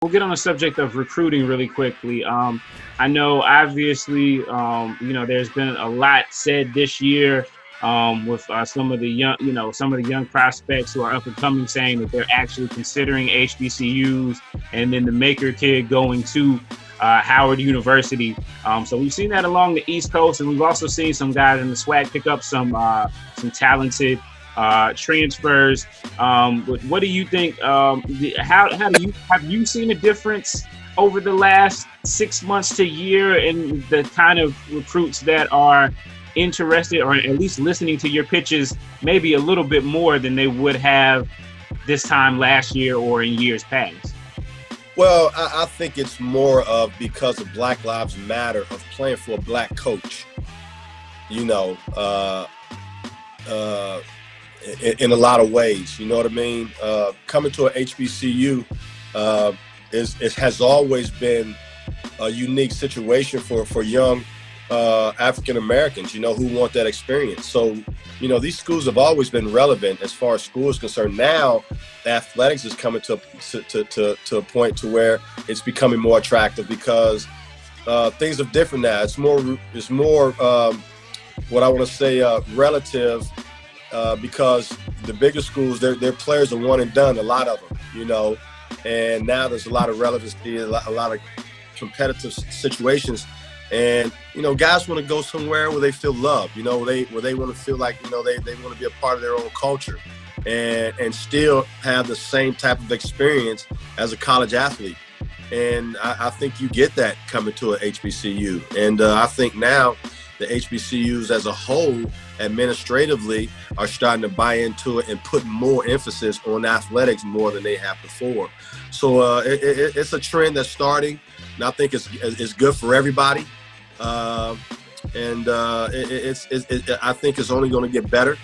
we'll get on the subject of recruiting really quickly. I know obviously, there's been a lot said this year with some of the young, some of the young prospects who are up and coming saying that they're actually considering HBCUs, and then the Maker kid going to Howard University. So we've seen that along the East Coast, and we've also seen some guys in the SWAC pick up some talented transfers. What do you think? Have you seen a difference over the last 6 months to year in the kind of recruits that are interested or at least listening to your pitches maybe a little bit more than they would have this time last year or in years past? Well, I think it's more of because of Black Lives Matter, of playing for a black coach, in a lot of ways, you know what I mean? Coming to an HBCU it has always been a unique situation for young African Americans, who want that experience. So, these schools have always been relevant as far as school is concerned. Now, athletics is coming to a point to where it's becoming more attractive because things are different now. It's more what I want to say relative because the bigger schools, their players are one and done, a lot of them, and now there's a lot of relevancy, a lot of competitive situations. And, guys want to go somewhere where they feel loved, where they want to feel like, they want to be a part of their own culture and still have the same type of experience as a college athlete. And I think you get that coming to an HBCU. And I think now the HBCUs as a whole, administratively, are starting to buy into it and put more emphasis on athletics more than they have before. So it's a trend that's starting, and I think it's good for everybody. I think it's only going to get better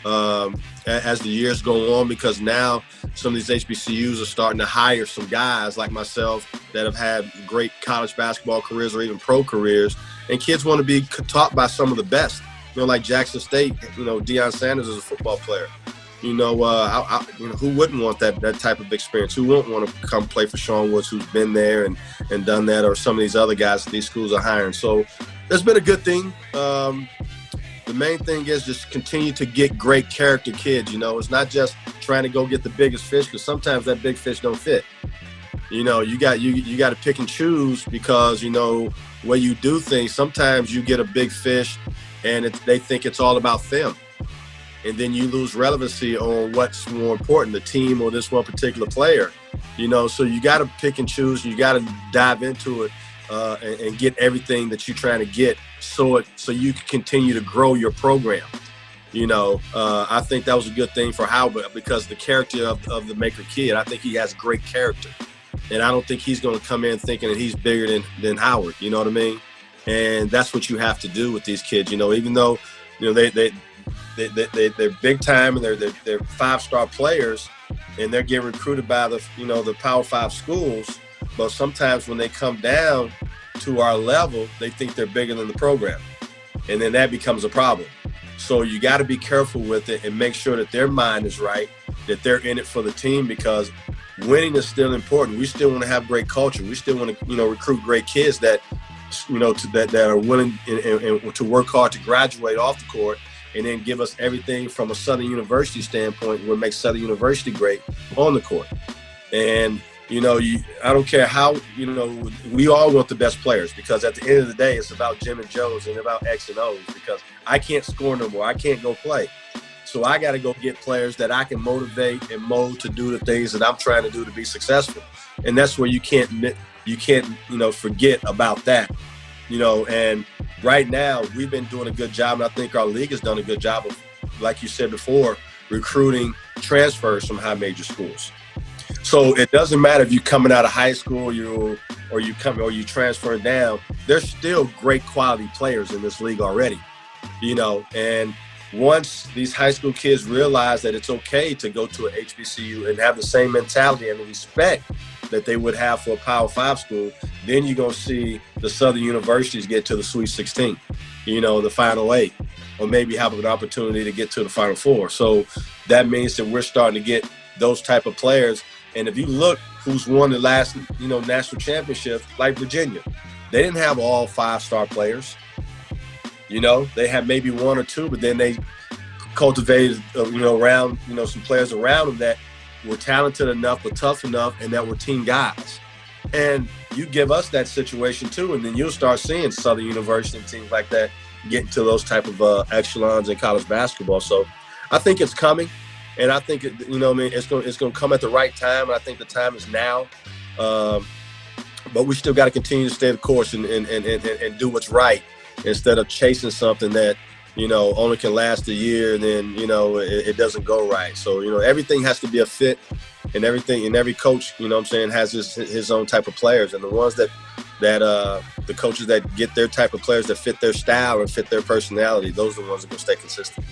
as the years go on, because now some of these HBCUs are starting to hire some guys like myself that have had great college basketball careers or even pro careers, and kids want to be taught by some of the best. Like Jackson State, Deion Sanders is a football player. Who wouldn't want that type of experience? Who wouldn't want to come play for Sean Woods, who's been there and done that, or some of these other guys that these schools are hiring? So that's been a good thing. The main thing is just continue to get great character kids. It's not just trying to go get the biggest fish, because sometimes that big fish don't fit. You got to pick and choose, because where you do things, sometimes you get a big fish and they think it's all about them. And then you lose relevancy on what's more important, the team or this one particular player. So you got to pick and choose. You got to dive into it and get everything that you're trying to get, so you can continue to grow your program. I think that was a good thing for Howard, because the character of the Maker kid, I think he has great character, and I don't think he's going to come in thinking that he's bigger than Howard. You know what I mean? And that's what you have to do with these kids. Even though they're big time and they're 5-star players, and they're getting recruited by the Power 5 schools. But sometimes when they come down to our level, they think they're bigger than the program, and then that becomes a problem. So you got to be careful with it and make sure that their mind is right, that they're in it for the team, because winning is still important. We still want to have great culture. We still want to recruit great kids that that are willing and to work hard to graduate off the court, and then give us everything from a Southern University standpoint, what makes Southern University great on the court. And I don't care how, we all want the best players, because at the end of the day, it's about Jim and Joe's and about X and O's, because I can't score no more. I can't go play. So I got to go get players that I can motivate and mold to do the things that I'm trying to do to be successful. And that's where you can't forget about that, and right now we've been doing a good job, and I think our league has done a good job of, like you said before, recruiting transfers from high major schools. So it doesn't matter if you're coming out of high school or you transferring down. There's still great quality players in this league already, and once these high school kids realize that it's okay to go to an HBCU and have the same mentality and the respect that they would have for a Power 5 school, then you're going to see the Southern universities get to the Sweet 16, the Final 8, or maybe have an opportunity to get to the Final 4. So that means that we're starting to get those type of players. And if you look who's won the last, national championship, like Virginia, they didn't have all 5-star players. They had maybe one or two, but then they cultivated, around, some players around them that were talented enough but tough enough and that were team guys. And you give us that situation too, and then you'll start seeing Southern University and teams like that getting to those type of echelons in college basketball. So I think it's coming, and I think it's going to come at the right time. And I think the time is now. But we still got to continue to stay the course and do what's right instead of chasing something that only can last a year and then it doesn't go right. So everything has to be a fit, and every coach has his own type of players, and the ones that the coaches that get their type of players that fit their style and fit their personality, those are the ones that will stay consistent.